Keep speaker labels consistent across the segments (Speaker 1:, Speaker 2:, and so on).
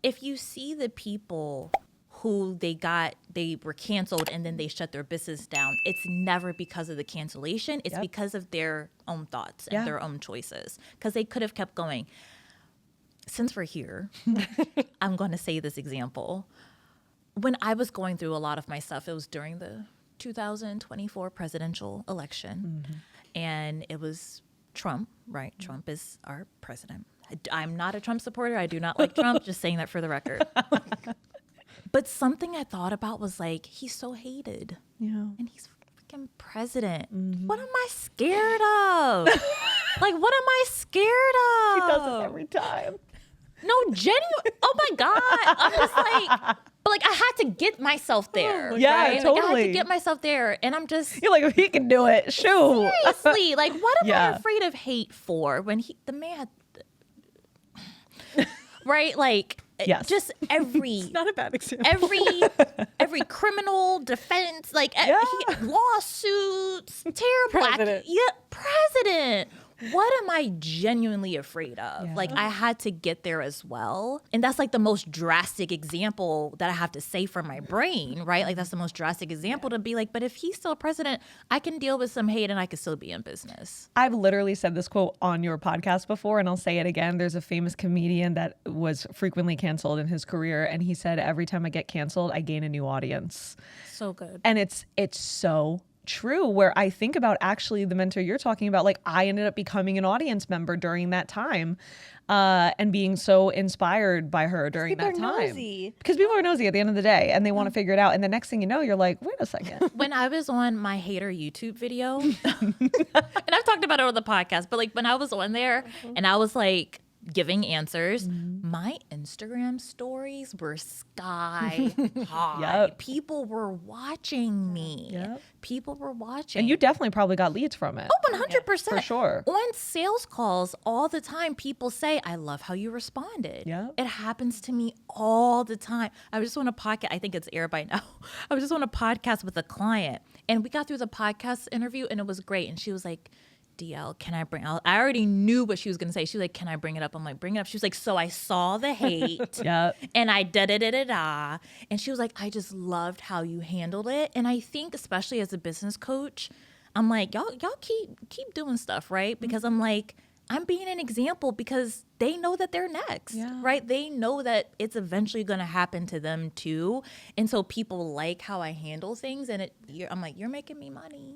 Speaker 1: if you see the people who they were canceled and then they shut their business down, it's never because of the cancellation. It's because of their own thoughts and their own choices, because they could have kept going. Since we're here, I'm going to say this example. When I was going through a lot of my stuff, it was during the 2024 presidential election, and it was Trump, right? Trump is our president. I'm not a Trump supporter. I do not like Trump. Just saying that for the record. But something I thought about was like, he's so hated. Yeah. And he's freaking president. What am I scared of? Like, what am I scared of?
Speaker 2: He does this every time.
Speaker 1: No, genuine. Oh my God. I'm just like, but like, I had to get myself there.
Speaker 2: Yeah,
Speaker 1: right?
Speaker 2: totally.
Speaker 1: Like, I had to get myself there. And I'm just.
Speaker 2: You're like, if he can do it, shoot.
Speaker 1: Seriously. Like, what am I afraid of hate for when the man had. Right? Like, just every.
Speaker 3: It's not a bad example.
Speaker 1: Every criminal defense, like lawsuits, terrible.
Speaker 3: President.
Speaker 1: President. What am I genuinely afraid of? Like, I had to get there as well. And that's like the most drastic example that I have to say for my brain, right? Like, that's the most drastic example to be like, but if he's still president, I can deal with some hate and I can still be in business.
Speaker 2: I've literally said this quote on your podcast before, and I'll say it again. There's a famous comedian that was frequently canceled in his career, and he said, every time I get canceled, I gain a new audience.
Speaker 1: So good.
Speaker 2: And it's so true, where I think about actually the mentor you're talking about, like I ended up becoming an audience member during that time and being so inspired by her during that time. Because people are nosy at the end of the day and they want to figure it out. And the next thing you know, you're like, wait a second.
Speaker 1: When I was on my hater YouTube video, and I've talked about it on the podcast, but like when I was on there and I was like giving answers, my Instagram stories were sky high. People were watching me. People were watching.
Speaker 2: And you definitely probably got leads from it.
Speaker 1: Oh, 100%.
Speaker 2: For sure.
Speaker 1: On sales calls all the time, people say, I love how you responded. It happens to me all the time. I was just on a podcast. I think it's aired by now. I was just on a podcast with a client, and we got through the podcast interview, and it was great. And she was like, Dielle, can I bring out? I already knew what she was going to say. She was like, can I bring it up? I'm like, bring it up. She was like, so I saw the hate and I da-da-da-da-da. And she was like, I just loved how you handled it. And I think especially as a business coach, I'm like, y'all keep doing stuff, right? Because I'm like, I'm being an example because they know that they're next, right? They know that it's eventually going to happen to them too. And so people like how I handle things. And I'm like, you're making me money.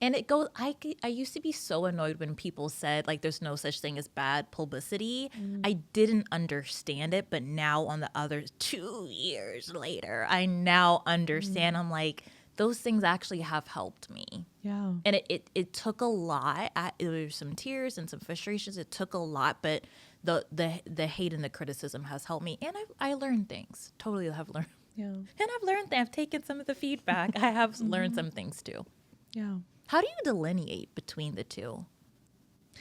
Speaker 1: And it goes, I used to be so annoyed when people said like, there's no such thing as bad publicity. I didn't understand it. But now on the other 2 years later, I now understand. I'm like, those things actually have helped me. And it took a lot. There were some tears and some frustrations. It took a lot, but the hate and the criticism has helped me. And I learned things. Totally have learned. And I've learned that. I've taken some of the feedback. I have learned some things too. How do you delineate between the two?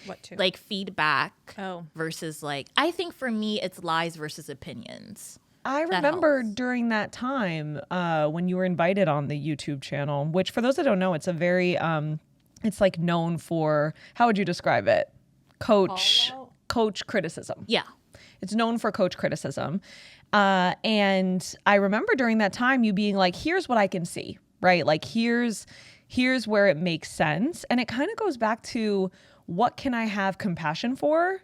Speaker 3: What two?
Speaker 1: Like feedback versus like, I think for me, it's lies versus opinions.
Speaker 2: I remember during that time when you were invited on the YouTube channel, which for those that don't know, it's a very, it's like known for, how would you describe it? Coach criticism. It's known for coach criticism. And I remember during that time you being like, here's what I can see, right? Like here's where it makes sense. And it kind of goes back to what can I have compassion for?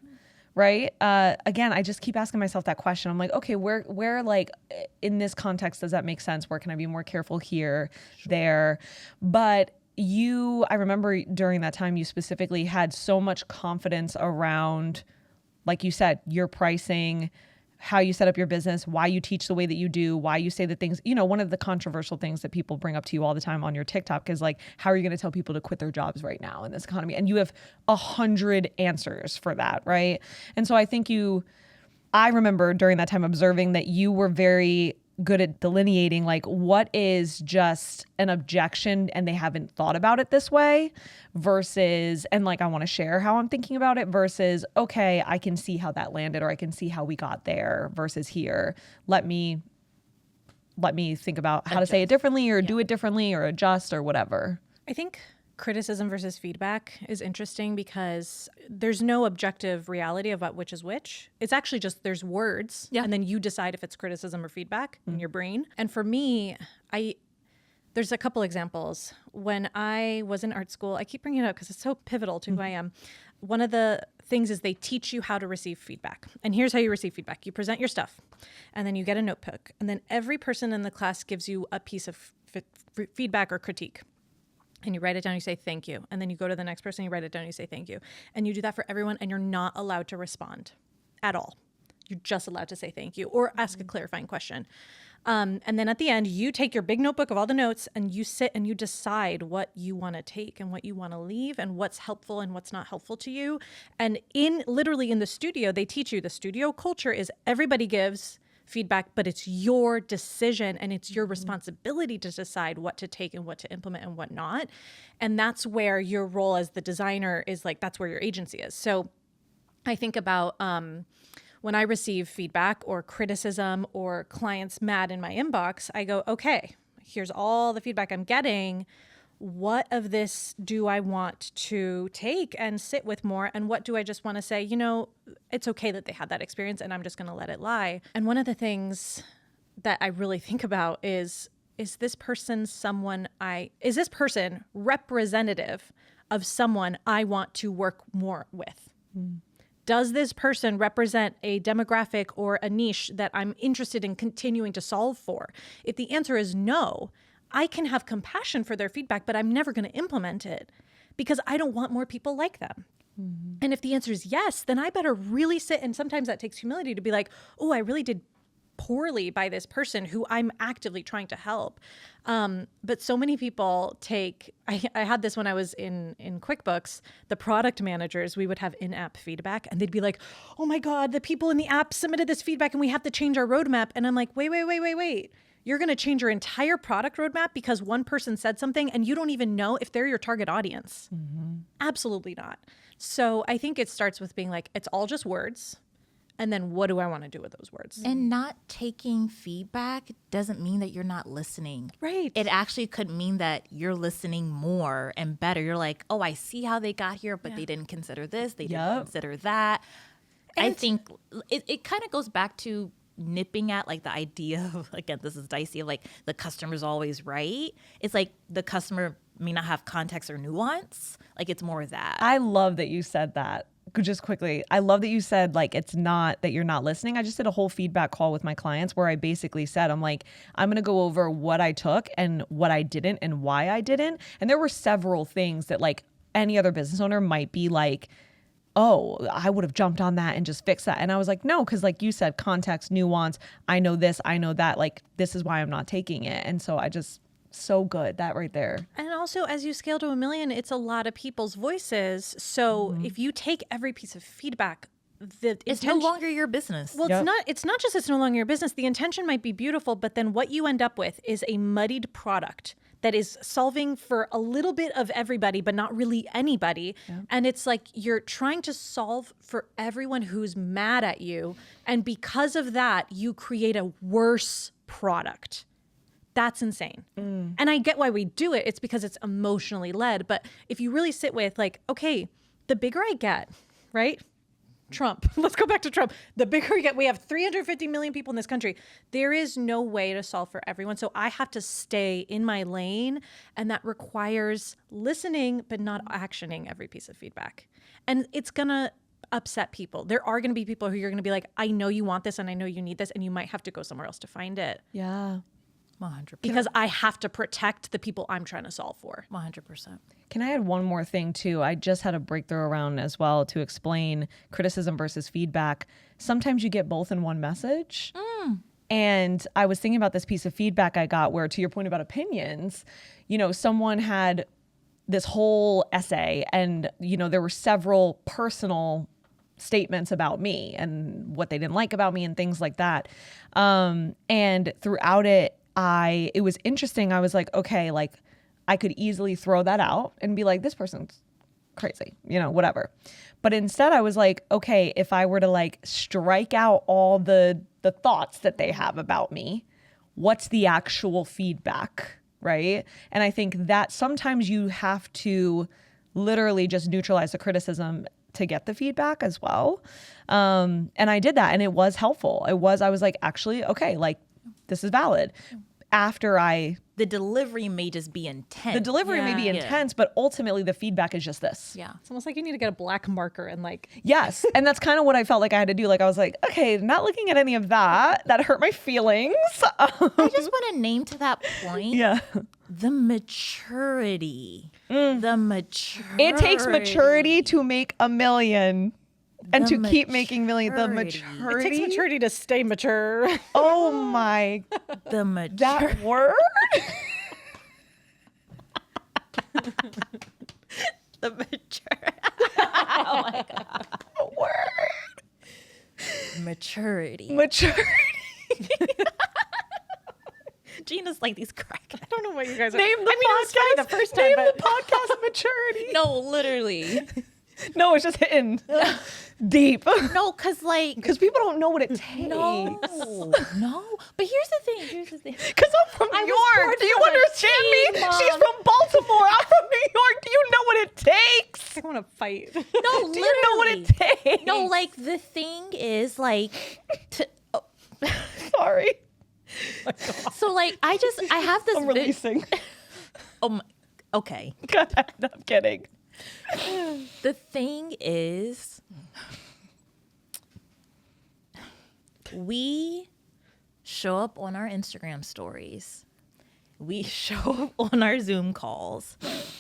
Speaker 2: Right. Again, I just keep asking myself that question. I'm like, okay, where like in this context, does that make sense? Where can I be more careful here, there? But I remember during that time, you specifically had so much confidence around, like you said, your pricing, how you set up your business, why you teach the way that you do, why you say the things, one of the controversial things that people bring up to you all the time on your TikTok is like, how are you going to tell people to quit their jobs right now in this economy? And you have 100 answers for that, right? And so I think I remember during that time observing that you were very good at delineating like what is just an objection and they haven't thought about it this way versus, and like I want to share how I'm thinking about it versus, okay, I can see how that landed or I can see how we got there versus here. Let me think about how to say it differently or do it differently or adjust or whatever.
Speaker 3: I think criticism versus feedback is interesting because there's no objective reality about which is which. It's actually just there's words, and then you decide if it's criticism or feedback in your brain. And for me, there's a couple examples. When I was in art school, I keep bringing it up because it's so pivotal to who I am. One of the things is they teach you how to receive feedback. And here's how you receive feedback. You present your stuff, and then you get a notebook. And then every person in the class gives you a piece of feedback or critique. And you write it down, you say thank you. And then you go to the next person, you write it down, you say thank you. And you do that for everyone, and you're not allowed to respond at all. You're just allowed to say thank you or ask a clarifying question. And then at the end, you take your big notebook of all the notes and you sit and you decide what you want to take and what you want to leave and what's helpful and what's not helpful to you. And literally in the studio, they teach you the studio culture is everybody gives feedback, but it's your decision and it's your responsibility to decide what to take and what to implement and what not. And that's where your role as the designer is like, that's where your agency is. So I think about when I receive feedback or criticism or clients mad in my inbox, I go, okay, here's all the feedback I'm getting. What of this do I want to take and sit with more? And what do I just want to say, it's okay that they had that experience and I'm just going to let it lie. And one of the things that I really think about is this person representative of someone I want to work more with? Does this person represent a demographic or a niche that I'm interested in continuing to solve for? If the answer is no, I can have compassion for their feedback, but I'm never going to implement it because I don't want more people like them. And if the answer is yes, then I better really sit. And sometimes that takes humility to be like, oh, I really did poorly by this person who I'm actively trying to help. But so many people I had this when I was in QuickBooks, the product managers, we would have in-app feedback and they'd be like, oh my God, the people in the app submitted this feedback and we have to change our roadmap. And I'm like, wait. You're going to change your entire product roadmap because one person said something and you don't even know if they're your target audience. Absolutely not. So I think it starts with being like, it's all just words. And then what do I want to do with those words?
Speaker 1: And not taking feedback doesn't mean that you're not listening.
Speaker 3: Right.
Speaker 1: It actually could mean that you're listening more and better. You're like, oh, I see how they got here, but they didn't consider this. They didn't consider that. And I think it kind of goes back to nipping at like the idea of, again, this is dicey, of like the customer's always right. It's like the customer may not have context or nuance. Like it's more of that.
Speaker 2: I love that you said that. Just quickly, I love that you said like it's not that you're not listening. I just did a whole feedback call with my clients where I basically said, I'm like, I'm going to go over what I took and what I didn't and why I didn't. And there were several things that like any other business owner might be like, oh, I would have jumped on that and just fixed that. And I was like, no, because like you said, context, nuance, I know this, I know that, like this is why I'm not taking it. And so so good, that right there.
Speaker 3: And also, as you scale to 1 million, it's a lot of people's voices. So if you take every piece of feedback,
Speaker 1: it's no longer your business.
Speaker 3: Well, it's not just it's no longer your business. The intention might be beautiful, but then what you end up with is a muddied product that is solving for a little bit of everybody, but not really anybody. Yeah. And it's like you're trying to solve for everyone who's mad at you. And because of that, you create a worse product. That's insane. And I get why we do it. It's because it's emotionally led. But if you really sit with like, okay, the bigger I get, right? Trump. Let's go back to Trump. The bigger we get, we have 350 million people in this country. There is no way to solve for everyone. So I have to stay in my lane. And that requires listening, but not actioning every piece of feedback. And it's going to upset people. There are going to be people who you're going to be like, I know you want this and I know you need this. And you might have to go somewhere else to find it.
Speaker 2: Yeah.
Speaker 1: 100%.
Speaker 3: Because I have to protect the people I'm trying to solve for.
Speaker 1: 100%.
Speaker 2: Can I add one more thing too? I just had a breakthrough around as well to explain criticism versus feedback. Sometimes you get both in one message. And I was thinking about this piece of feedback I got where, to your point about opinions, someone had this whole essay and, there were several personal statements about me and what they didn't like about me and things like that. And throughout it, it was interesting. I was like, okay, like I could easily throw that out and be like, this person's crazy, whatever. But instead I was like, okay, if I were to like strike out all the thoughts that they have about me, what's the actual feedback, right? And I think that sometimes you have to literally just neutralize the criticism to get the feedback as well. And I did that, and it was helpful. I was like, actually, okay, like this is valid. After
Speaker 1: the delivery may just be intense.
Speaker 2: The delivery may be intense, but ultimately the feedback is just this.
Speaker 1: Yeah.
Speaker 3: It's almost like you need to get a black marker and like.
Speaker 2: Yes. And that's kind of what I felt like I had to do. Like I was like, okay, not looking at any of that. That hurt my feelings.
Speaker 1: I just want to name to that point.
Speaker 2: Yeah.
Speaker 1: The maturity. The maturity.
Speaker 2: It takes maturity to make $1 million. And to keep making millions. The maturity.
Speaker 3: It takes maturity to stay mature.
Speaker 2: Oh my.
Speaker 1: The maturity.
Speaker 2: That word?
Speaker 1: The maturity. Oh my God.
Speaker 2: The word.
Speaker 1: Maturity.
Speaker 2: Maturity.
Speaker 1: Gina's like these crack.
Speaker 3: I don't know what you guys are.
Speaker 2: Name the podcast.
Speaker 3: The first time,
Speaker 2: Name
Speaker 3: but
Speaker 2: the podcast maturity.
Speaker 1: No, literally.
Speaker 2: No, it's just hitting deep.
Speaker 1: No, because
Speaker 2: people don't know what it takes.
Speaker 1: No. But here's the thing.
Speaker 2: Because I'm from New York. Do you understand me?
Speaker 1: Mom.
Speaker 2: She's from Baltimore. I'm from New York. Do you know what it takes?
Speaker 3: I want to fight.
Speaker 1: No,
Speaker 2: Do you know what it takes?
Speaker 1: No, like the thing is like,
Speaker 2: Sorry.
Speaker 1: so like I have this.
Speaker 2: I'm releasing.
Speaker 1: Okay.
Speaker 2: God, I'm kidding.
Speaker 1: The thing is, we show up on our Instagram stories. We show up on our Zoom calls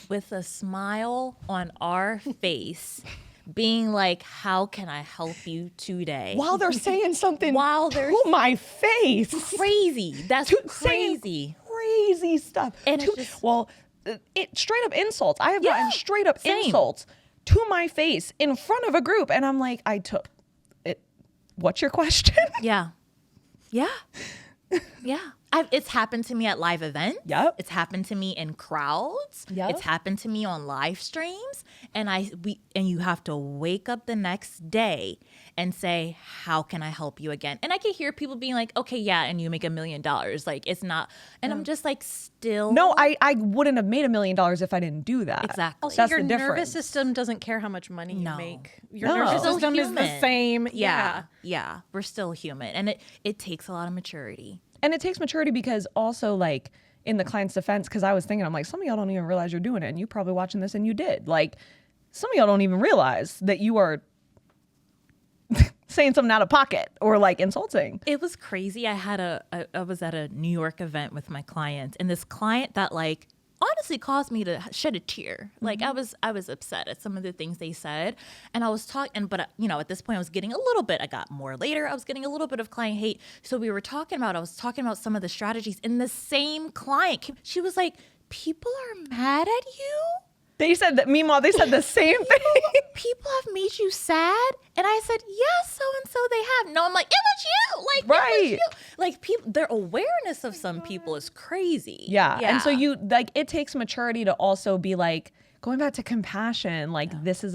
Speaker 1: with a smile on our face, being like, how can I help you today?
Speaker 2: While they're saying something
Speaker 1: to
Speaker 2: my face.
Speaker 1: Crazy. That's crazy.
Speaker 2: Crazy stuff.
Speaker 1: And it's just,
Speaker 2: it straight up insults. I have gotten straight up insults to my face in front of a group. And I'm like, I took it. What's your question?
Speaker 1: Yeah. It's happened to me at live events.
Speaker 2: Yep.
Speaker 1: It's happened to me in crowds.
Speaker 2: Yep.
Speaker 1: It's happened to me on live streams. And you have to wake up the next day and say, how can I help you again? And I can hear people being like, okay, yeah, and you make $1 million. Like, it's not. And I'm just like, still.
Speaker 2: No, I wouldn't have made $1 million if I didn't do that.
Speaker 1: Exactly.
Speaker 3: Also,
Speaker 2: That's
Speaker 3: your
Speaker 2: the difference.
Speaker 3: nervous system doesn't care how much money you make. Your
Speaker 2: No.
Speaker 3: nervous
Speaker 1: Still
Speaker 3: system is the
Speaker 1: human.
Speaker 3: same.
Speaker 1: Yeah. We're still human. And it takes a lot of maturity.
Speaker 2: And it takes maturity because also like in the client's defense, because I was thinking, I'm like, some of y'all don't even realize you're doing it. And you probably watching this and you did. Like some of y'all don't even realize that you are saying something out of pocket or like insulting.
Speaker 1: It was crazy. I was at a New York event with my client, and this client that like honestly caused me to shed a tear. Like I was upset at some of the things they said, and I was talking, but at this point I was getting I got more later. I was getting a little bit of client hate. So I was talking about some of the strategies, and the same client, she was like, people are mad at you?
Speaker 2: They said that, meanwhile, they said the same thing.
Speaker 1: People have made you sad? And I said, yes, so they have. No, I'm like, it was you. Like,
Speaker 2: right.
Speaker 1: It was you. Like, people, their awareness of some people is crazy.
Speaker 2: Yeah. And so it takes maturity to also be like, going back to compassion, like this is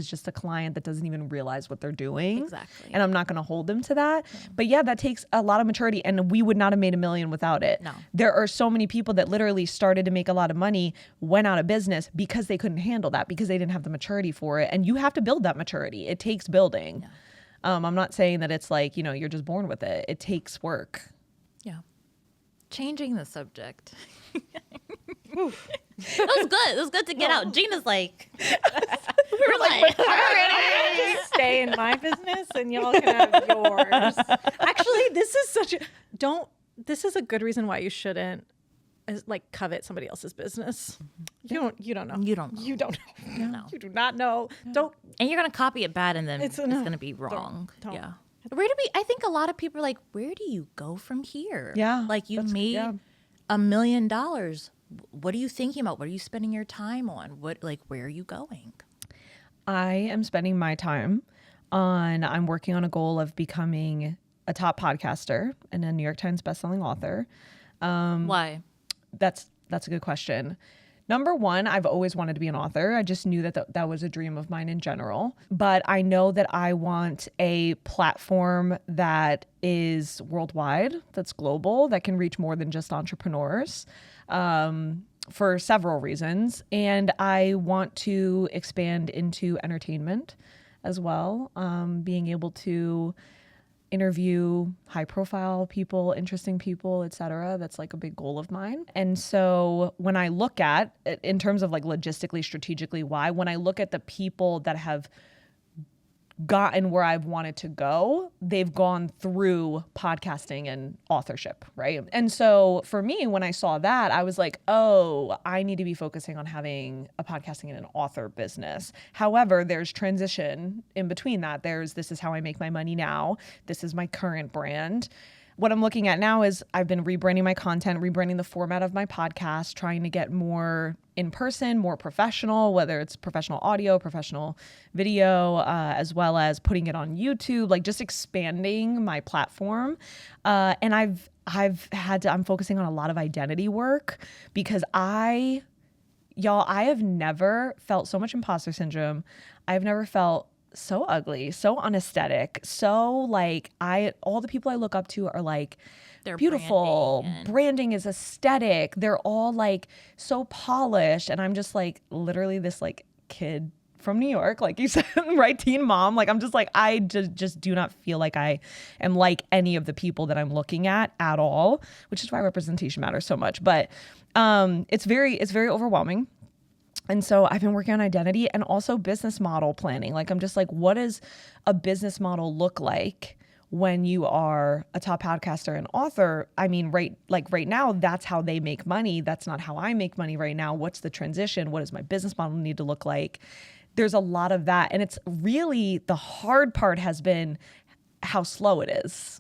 Speaker 2: just a client that doesn't even realize what they're doing.
Speaker 1: Exactly.
Speaker 2: And I'm not going to hold them to that. But yeah, that takes a lot of maturity, and we would not have made $1 million without it.
Speaker 1: No.
Speaker 2: There are so many people that literally started to make a lot of money, went out of business because they couldn't handle that, because they didn't have the maturity for it. And you have to build that maturity. It takes building. Yeah. I'm not saying that it's like, you're just born with it. It takes work.
Speaker 1: Yeah. Changing the subject. It was good. It was good to get out. Gina's like,
Speaker 3: we're like, I'm ready to stay in my business and y'all can have yours. Actually, this is a good reason why you shouldn't like covet somebody else's business. You don't know.
Speaker 1: You don't know.
Speaker 3: You don't know.
Speaker 1: No.
Speaker 3: You do not know. Don't.
Speaker 1: And you're going to copy it bad, and then it's going to be wrong.
Speaker 3: Don't.
Speaker 1: Yeah. I think a lot of people are like, where do you go from here?
Speaker 2: Yeah.
Speaker 1: Like you made $1 million. What are you thinking about? What are you spending your time on? Where are you going?
Speaker 2: I am spending my time I'm working on a goal of becoming a top podcaster and a New York Times bestselling author.
Speaker 1: Why?
Speaker 2: That's a good question. Number one, I've always wanted to be an author. I just knew that that was a dream of mine in general. But I know that I want a platform that is worldwide, that's global, that can reach more than just entrepreneurs. For several reasons. And I want to expand into entertainment as well, being able to interview high profile people, interesting people, etc. That's like a big goal of mine. And so when I look at, in terms of like logistically, strategically, when I look at the people that have gotten where I've wanted to go, they've gone through podcasting and authorship, right? And so for me, when I saw that, I was like, oh, I need to be focusing on having a podcasting and an author business. However, there's transition in between that. This is how I make my money now. This is my current brand. What I'm looking at now is I've been rebranding my content, rebranding the format of my podcast, trying to get more in person, more professional, whether it's professional audio, professional video, as well as putting it on YouTube, like just expanding my platform. And I'm focusing on a lot of identity work because I have never felt so much imposter syndrome. I've never felt so ugly, so unaesthetic, so like all the people I look up to are like, they're beautiful. Branding is aesthetic. They're all like so polished. And I'm just like literally this like kid from New York, like you said, right? Teen mom. Like I'm just like, I just do not feel like I am like any of the people that I'm looking at all, which is why representation matters so much. But it's very overwhelming. And so I've been working on identity and also business model planning. Like I'm just like, what does a business model look like when you are a top podcaster and author? I mean, right now, that's how they make money. That's not how I make money right now. What's the transition? What does my business model need to look like? There's a lot of that. And it's really, the hard part has been how slow it is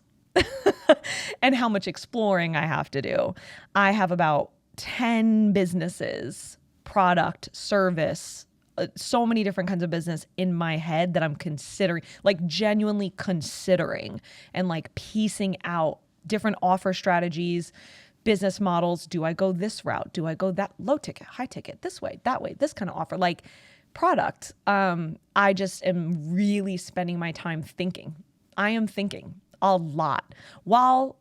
Speaker 2: and how much exploring I have to do. I have about 10 businesses, product, service, so many different kinds of business in my head that I'm considering, like genuinely considering and like piecing out different offer strategies, business models. Do I go this route? Do I go that low ticket, high ticket, this way, that way, this kind of offer, like product? I just am really spending my time thinking. I am thinking a lot while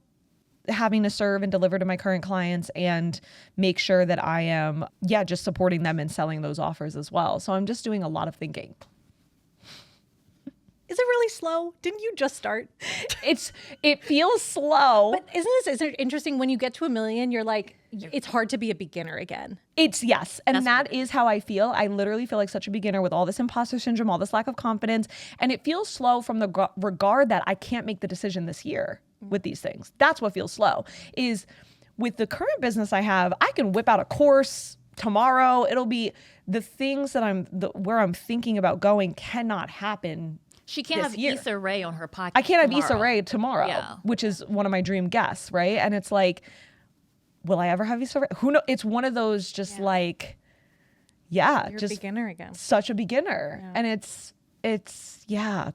Speaker 2: having to serve and deliver to my current clients and make sure that I am, just supporting them and selling those offers as well. So I'm just doing a lot of thinking.
Speaker 3: Is it really slow? Didn't you just start?
Speaker 2: It feels slow.
Speaker 3: But isn't it interesting when you get to 1 million, you're like, it's hard to be a beginner again.
Speaker 2: Yes. And that is how I feel. I literally feel like such a beginner with all this imposter syndrome, all this lack of confidence. And it feels slow from the regard that I can't make the decision this year with these things. That's what feels slow. Is with the current business I have, I can whip out a course tomorrow. It'll be the things that where I'm thinking about going cannot happen.
Speaker 1: She can't have Issa Rae on her podcast.
Speaker 2: I can't have Issa Rae tomorrow, which is one of my dream guests, right? And it's like, will I ever have Issa Rae? Who knows? It's one of those just like,
Speaker 3: You're
Speaker 2: just
Speaker 3: a beginner again.
Speaker 2: Such a beginner. Yeah. And it's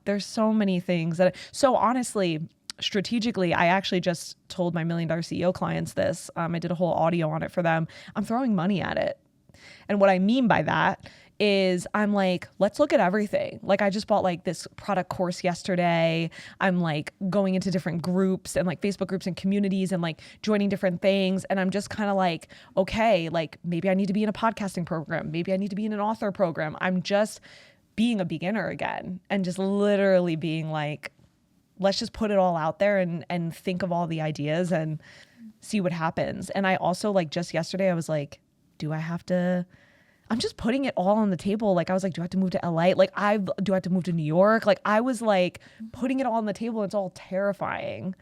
Speaker 2: there's so many things so honestly, strategically, I actually just told my $1 Million CEO clients this. I did a whole audio on it for them. I'm throwing money at it. And what I mean by that is I'm like, let's look at everything. Like I just bought like this product course yesterday. I'm like going into different groups and like Facebook groups and communities and like joining different things. And I'm just kind of like, okay, like maybe I need to be in a podcasting program. Maybe I need to be in an author program. I'm just being a beginner again and just literally being like, let's just put it all out there and think of all the ideas and see what happens. And I also like just yesterday, I was like, I'm just putting it all on the table. Like I was like, do I have to move to LA? Like do I have to move to New York? Like I was like putting it all on the table. It's all terrifying,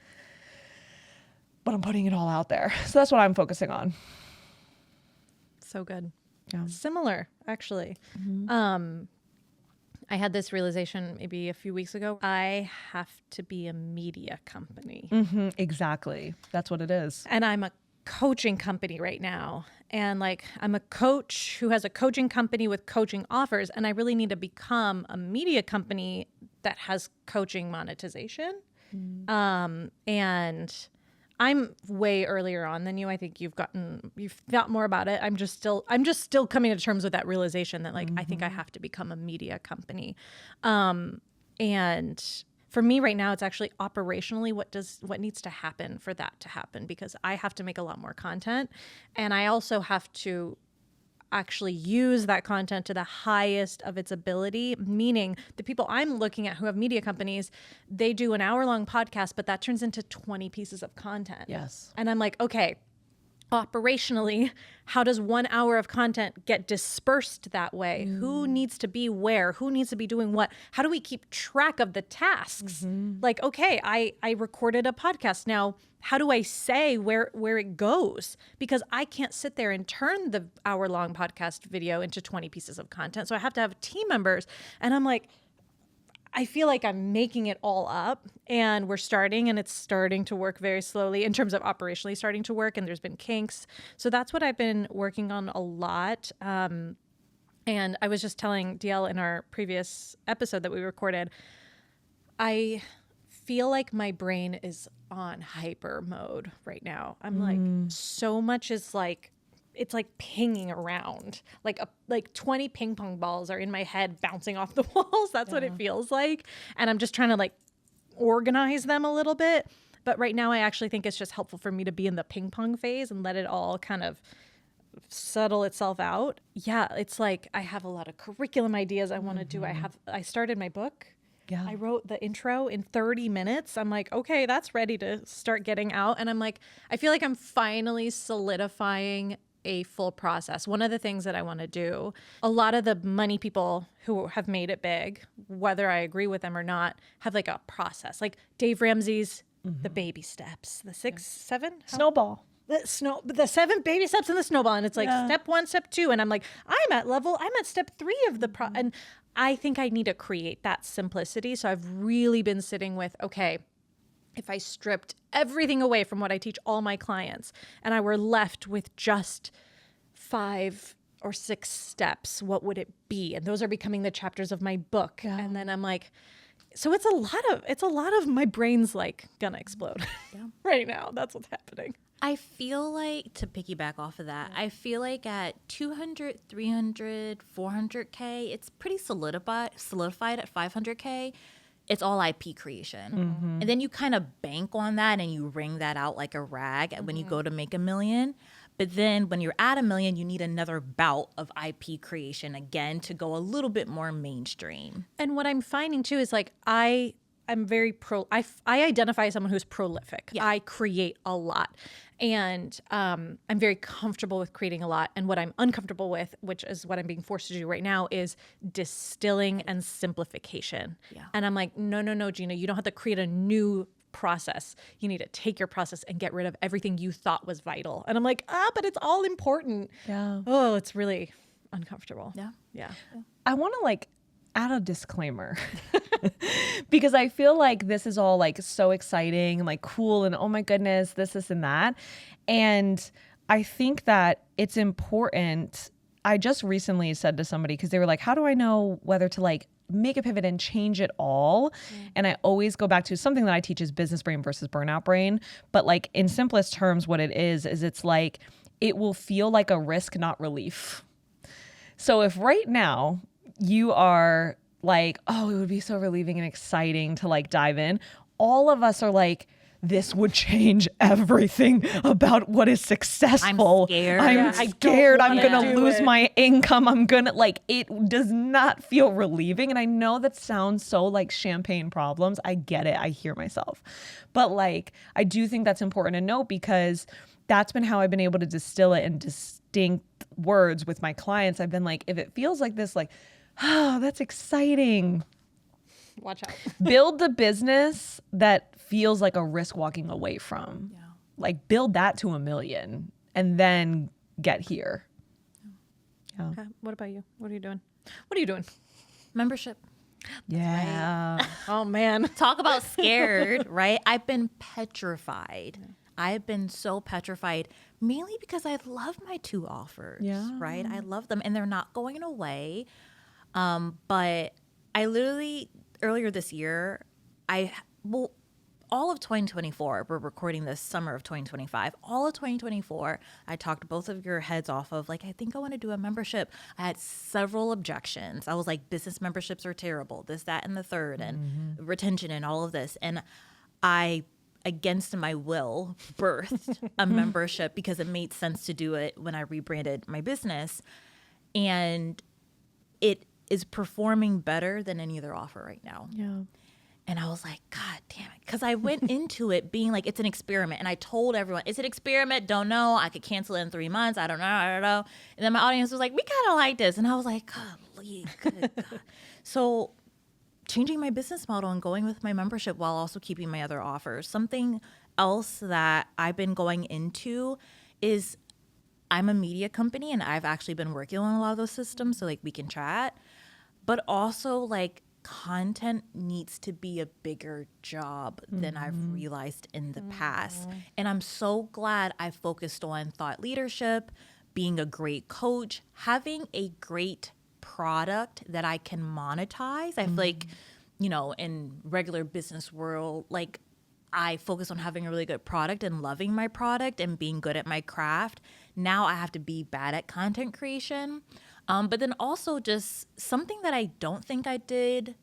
Speaker 2: but I'm putting it all out there. So that's what I'm focusing on.
Speaker 3: So good.
Speaker 2: Yeah.
Speaker 3: Similar, actually. Mm-hmm. I had this realization maybe a few weeks ago. I have to be a media company.
Speaker 2: Mm-hmm, exactly. That's what it is.
Speaker 3: And I'm a coaching company right now. And like, I'm a coach who has a coaching company with coaching offers. And I really need to become a media company that has coaching monetization. And I'm way earlier on than you. I think you've thought more about it. I'm just still coming to terms with that realization that like, I think I have to become a media company. And for me right now, it's actually operationally what needs to happen for that to happen, because I have to make a lot more content, and I also have to actually use that content to the highest of its ability, meaning the people I'm looking at who have media companies, they do an hour-long podcast, but that turns into 20 pieces of content.
Speaker 2: Yes.
Speaker 3: And I'm like, okay, operationally, how does 1 hour of content get dispersed that way? Who needs to be where? Who needs to be doing what? How do we keep track of the tasks? Like, okay, I recorded a podcast. Now, how do I say where it goes? Because I can't sit there and turn the hour-long podcast video into 20 pieces of content. So I have to have team members. And I'm like, I feel like I'm making it all up, and we're starting, and it's starting to work very slowly in terms of operationally starting to work, and there's been kinks. So that's what I've been working on a lot. And I was just telling Dielle in our previous episode that we recorded, I feel like my brain is on hyper mode right now. I'm like, so much is like, it's like pinging around, like 20 ping pong balls are in my head bouncing off the walls. That's what it feels like. And I'm just trying to like organize them a little bit. But right now I actually think it's just helpful for me to be in the ping pong phase and let it all kind of settle itself out. Yeah. It's like, I have a lot of curriculum ideas I want to do. I started my book.
Speaker 2: Yeah.
Speaker 3: I wrote the intro in 30 minutes. I'm like, okay, that's ready to start getting out. And I'm like, I feel like I'm finally solidifying a full process. One of the things that I want to do, a lot of the money people who have made it big, whether I agree with them or not, have like a process. Like Dave Ramsey's the baby steps, the 7
Speaker 2: Snowball.
Speaker 3: The 7 baby steps in the snowball, and it's like step 1, step 2, and I'm like, I'm at step 3 of the and I think I need to create that simplicity. So I've really been sitting with, okay, if I stripped everything away from what I teach all my clients and I were left with just 5 or 6 steps, what would it be? And those are becoming the chapters of my book. Yeah. And then I'm like, so it's a lot of my brain's like gonna explode right now. That's what's happening.
Speaker 1: I feel like, to piggyback off of that, I feel like at 200, 300, 400K, it's pretty solidified at 500K. It's all IP creation. And then you kind of bank on that and you wring that out like a rag when you go to make $1 million. But then when you're at $1 million, you need another bout of IP creation again to go a little bit more mainstream.
Speaker 3: And what I'm finding too is like, I'm very I identify as someone who's prolific. Yeah. I create a lot. And I'm very comfortable with creating a lot. And what I'm uncomfortable with, which is what I'm being forced to do right now, is distilling and simplification. Yeah. And I'm like, no, Gina, you don't have to create a new process. You need to take your process and get rid of everything you thought was vital. And I'm like, but it's all important. Yeah. Oh, it's really uncomfortable.
Speaker 1: Yeah.
Speaker 3: Yeah.
Speaker 2: I want to like add a disclaimer because I feel like this is all like so exciting, like cool, and oh my goodness, this and that. And I think that it's important. I just recently said to somebody, because they were like, how do I know whether to like make a pivot and change it all? And I always go back to something that I teach is business brain versus burnout brain. But like in simplest terms, what it is it's like, it will feel like a risk, not relief. So if right now you are like, oh, it would be so relieving and exciting to like dive in, all of us are like, this would change everything about what is successful. I'm scared. I'm going to lose my income. I'm going to like, it does not feel relieving. And I know that sounds so like champagne problems. I get it. I hear myself. But like, I do think that's important to note, because that's been how I've been able to distill it in distinct words with my clients. I've been like, if it feels like this, like, oh, that's exciting.
Speaker 3: Watch out.
Speaker 2: Build the business that feels like a risk walking away from. Yeah. Like build that to $1 million and then get here.
Speaker 3: Yeah. Okay. What about you? What are you doing? What are you doing?
Speaker 1: Membership.
Speaker 2: Yeah.
Speaker 1: Right.
Speaker 3: Oh man.
Speaker 1: Talk about scared, right? I've been petrified. I've been so petrified, mainly because I love my 2 offers, right? I love them and they're not going away. But I literally, earlier this year, all of 2024, we're recording this summer of 2025, all of 2024, I talked both of your heads off of like, I think I want to do a membership. I had several objections. I was like, business memberships are terrible, this, that, and the third, and retention and all of this. And I, against my will, birthed a membership because it made sense to do it when I rebranded my business. And it is performing better than any other offer right now.
Speaker 2: Yeah.
Speaker 1: And I was like, God damn it. Because I went into it being like, it's an experiment. And I told everyone, it's an experiment. Don't know. I could cancel it in 3 months. I don't know. And then my audience was like, we kind of like this. And I was like, golly, good God. So changing my business model and going with my membership while also keeping my other offers. Something else that I've been going into is I'm a media company and I've actually been working on a lot of those systems so like we can chat. But also like content needs to be a bigger job than I've realized in the past. And I'm so glad I focused on thought leadership, being a great coach, having a great product that I can monetize. I feel like, you know, in regular business world, like I focus on having a really good product and loving my product and being good at my craft. Now I have to be bad at content creation. But then also just something that I don't think I did,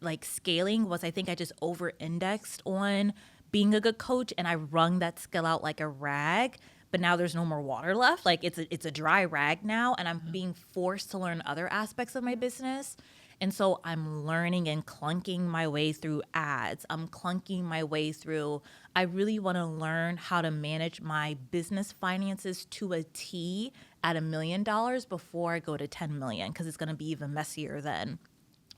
Speaker 1: like scaling, was I think I just over-indexed on being a good coach and I wrung that skill out like a rag. But now there's no more water left. Like it's a dry rag now, and I'm being forced to learn other aspects of my business. And so I'm learning and clunking my way through ads. I'm clunking my way through, I really want to learn how to manage my business finances to a T at $1 million before I go to 10 million, because it's going to be even messier then.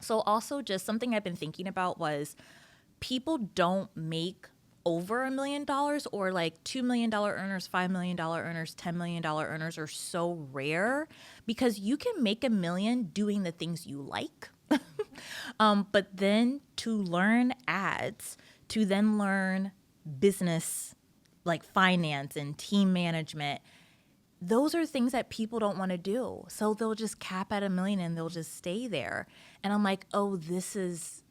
Speaker 1: So also just something I've been thinking about was people don't make over $1 million, or like $2 million earners, $5 million earners, $10 million earners are so rare because you can make $1 million doing the things you like. But then to learn ads, to then learn business like finance and team management, those are things that people don't want to do. So they'll just cap at $1 million and they'll just stay there. And I'm like, oh, this is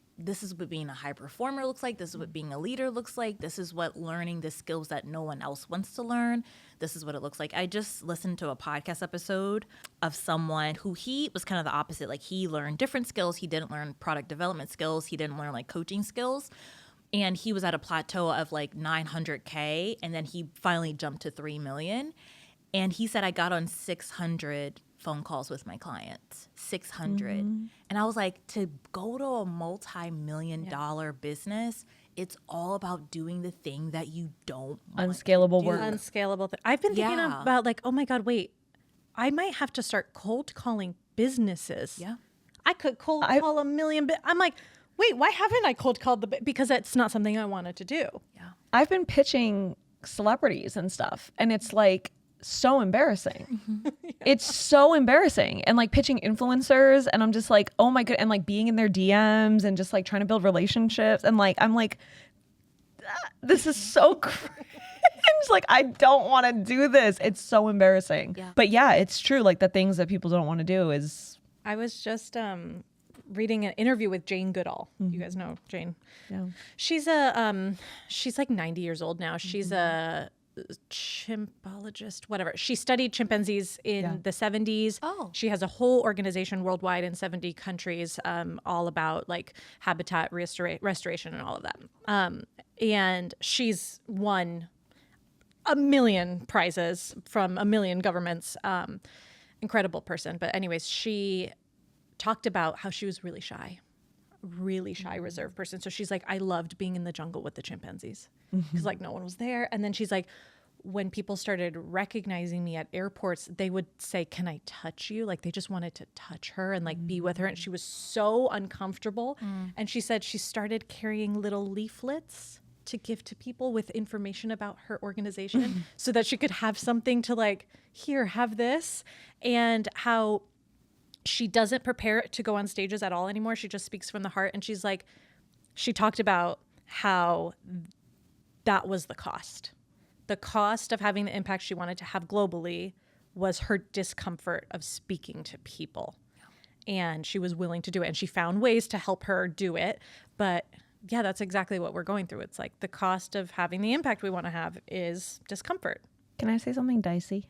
Speaker 1: what being a high performer looks like. This is what being a leader looks like. This is what learning the skills that no one else wants to learn. This is what it looks like. I just listened to a podcast episode of someone who he was kind of the opposite. Like he learned different skills. He didn't learn product development skills. He didn't learn like coaching skills. And he was at a plateau of like 900K. And then he finally jumped to 3 million. And he said, I got on 600 phone calls with my clients, 600. And I was like, to go to a multi-million-dollar business, it's all about doing the thing that you don't
Speaker 2: unscalable work.
Speaker 3: Unscalable. I've been thinking about like, oh my God, wait, I might have to start cold calling businesses.
Speaker 1: Yeah.
Speaker 3: I could cold call a million. I'm like, wait, why haven't I cold called because that's not something I wanted to do.
Speaker 1: Yeah.
Speaker 2: I've been pitching celebrities and stuff, and it's like, so embarrassing. It's so embarrassing. And like pitching influencers, and I'm just like, oh my God. And like being in their DMs and just like trying to build relationships. And like, I'm like, this is so cringe. Like, I don't want to do this. It's so embarrassing. Yeah. But yeah, it's true. Like the things that people don't want to do is.
Speaker 3: I was just reading an interview with Jane Goodall. You guys know Jane.
Speaker 2: Yeah.
Speaker 3: She's she's like 90 years old now. She's a chimpologist, whatever. She studied chimpanzees in the 70s.
Speaker 1: Oh.
Speaker 3: She has a whole organization worldwide in 70 countries, all about like habitat restoration and all of that. And she's won 1 million prizes from 1 million governments. Incredible person. But anyways, she talked about how she was really shy, reserved person. So she's like, I loved being in the jungle with the chimpanzees because like no one was there. And then she's like, when people started recognizing me at airports, they would say, can I touch you? Like they just wanted to touch her and like be with her. And she was so uncomfortable. And she said she started carrying little leaflets to give to people with information about her organization so that she could have something to like, here, have this. And how she doesn't prepare to go on stages at all anymore. She just speaks from the heart. And she's like, she talked about how that was the cost. The cost of having the impact she wanted to have globally was her discomfort of speaking to people. And she was willing to do it. And she found ways to help her do it. But yeah, that's exactly what we're going through. It's like the cost of having the impact we want to have is discomfort.
Speaker 2: Can I say something dicey?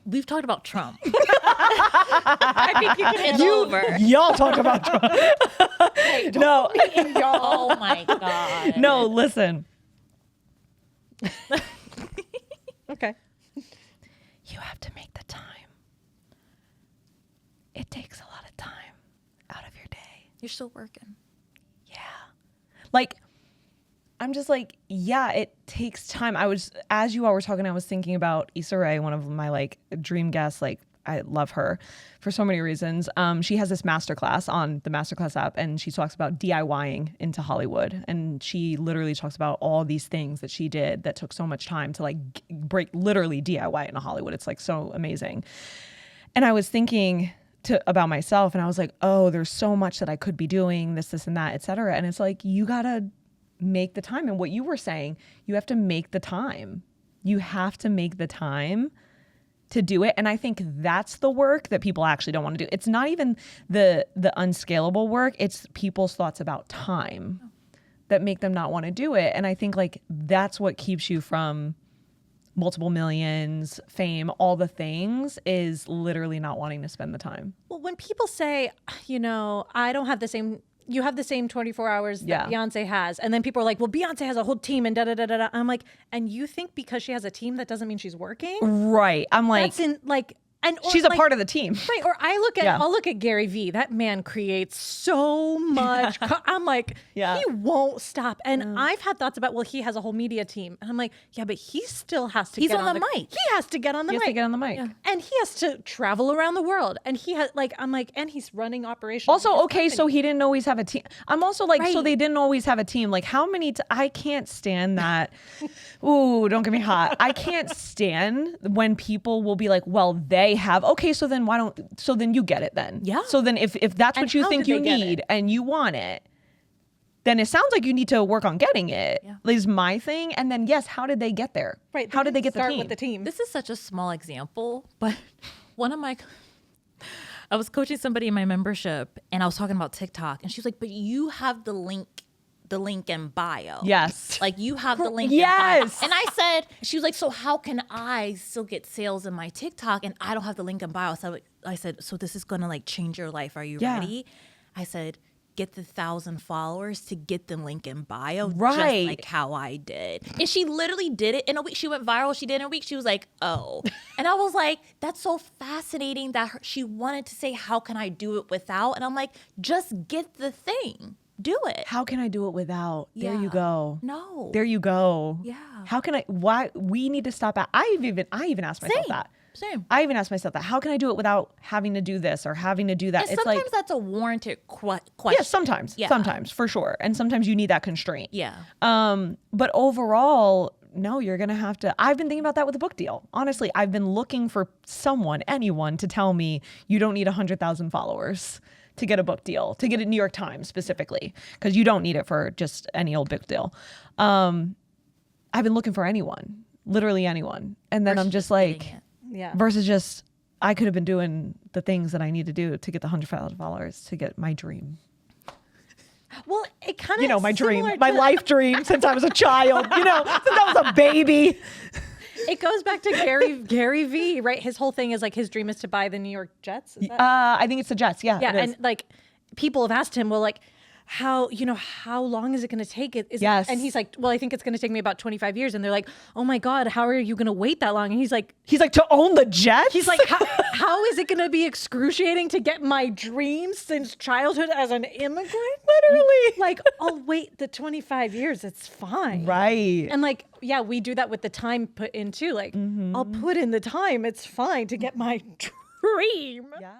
Speaker 1: We've talked about Trump. I think you can hit over.
Speaker 2: Y'all talk about Trump.
Speaker 1: Hey,
Speaker 2: No.
Speaker 1: Oh my God.
Speaker 2: No, listen.
Speaker 3: Okay.
Speaker 2: You have to make the time. It takes a lot of time out of your day.
Speaker 1: You're still working.
Speaker 2: Yeah. Like, I'm just like, yeah, it takes time. As you all were talking, I was thinking about Issa Rae, one of my like dream guests. Like, I love her for so many reasons. She has this masterclass on the Masterclass app, and she talks about DIYing into Hollywood. And she literally talks about all these things that she did that took so much time to like literally DIY into Hollywood. It's like so amazing. And I was thinking about myself, and I was like, oh, there's so much that I could be doing, this, and that, et cetera. And it's like, you gotta make the time. And what you were saying, you have to make the time. You have to make the time to do it. And I think that's the work that people actually don't want to do. It's not even the unscalable work. It's people's thoughts about time that make them not want to do it. And I think like that's what keeps you from multiple millions, fame, all the things, is literally not wanting to spend the time.
Speaker 3: Well, when people say, I don't have the same, you have the same 24 hours that Beyonce has. And then people are like, well, Beyonce has a whole team and da-da-da-da-da. I'm like, and you think because she has a team, that doesn't mean she's working?
Speaker 2: Right. I'm like,
Speaker 3: that's in like, and
Speaker 2: she's a part of the team.
Speaker 3: Right. Or I'll look at Gary Vee. That man creates so much. I'm like, he won't stop. And I've had thoughts about, well, he has a whole media team. And I'm like, yeah, but he still has to
Speaker 1: get on the mic.
Speaker 3: He has to get on the mic.
Speaker 2: He has to get on the mic.
Speaker 3: Yeah. And he has to travel around the world. And he has I'm like, and he's running operations.
Speaker 2: Also, okay, so he didn't always have a team. I'm also like, so they didn't always have a team. Like how many, I can't stand that. Ooh, don't get me hot. I can't stand when people will be like, well, they have, okay, so then then you get it then.
Speaker 1: Yeah.
Speaker 2: So then if that's what you think you need and you want it, then it sounds like you need to work on getting it. Yeah. Is my thing. And then yes, how did they get there?
Speaker 3: Right.
Speaker 2: How did they get
Speaker 3: start with the team?
Speaker 1: This is such a small example, but I was coaching somebody in my membership and I was talking about TikTok and she was like, but you have the link in bio.
Speaker 2: Yes.
Speaker 1: Like you have the link in bio. And I said, she was like, so how can I still get sales in my TikTok and I don't have the link in bio? So I said, so this is going to like change your life. Are you ready? I said, get the 1,000 followers to get the link in bio. Just like how I did. And she literally did it in a week. She went viral. She did it in a week. She was like, oh. And I was like, that's so fascinating that she wanted to say, how can I do it without? And I'm like, just get the thing. Do it.
Speaker 2: How can I do it without? Yeah. There you go.
Speaker 1: No.
Speaker 2: There you go.
Speaker 1: Yeah.
Speaker 2: How can why we need to stop at, I even asked myself that.
Speaker 1: Same.
Speaker 2: I even asked myself that. How can I do it without having to do this or having to do that?
Speaker 1: And it's sometimes that's a warranted question.
Speaker 2: Yeah, sometimes for sure. And sometimes you need that constraint.
Speaker 1: Yeah.
Speaker 2: But overall, no, you're going to have to, I've been thinking about that with a book deal. Honestly, I've been looking for anyone to tell me you don't need 100,000 followers to get a book deal, to get a New York Times specifically, because you don't need it for just any old book deal. I've been looking for anyone, literally anyone. And then I'm just like, versus just, I could have been doing the things that I need to do to get the 100,000 followers to get my dream.
Speaker 3: Well, it kind of,
Speaker 2: my dream, my life dream since I was a child, since I was a baby.
Speaker 3: It goes back to Gary Vee, right? His whole thing is like his dream is to buy the New York Jets. Is that?
Speaker 2: I think it's the Jets. Yeah.
Speaker 3: Yeah. And like people have asked him, well, like how long is it going to take? And he's like, well, I think it's going to take me about 25 years. And they're like, oh my God, how are you going to wait that long? And he's like,
Speaker 2: to own the Jets?
Speaker 3: He's like, how is it going to be excruciating to get my dreams since childhood as an immigrant?
Speaker 2: Literally.
Speaker 3: Like, I'll wait the 25 years. It's fine.
Speaker 2: Right.
Speaker 3: And like, yeah, we do that with the time put in too. Like, I'll put in the time. It's fine to get my dream.
Speaker 2: Yeah.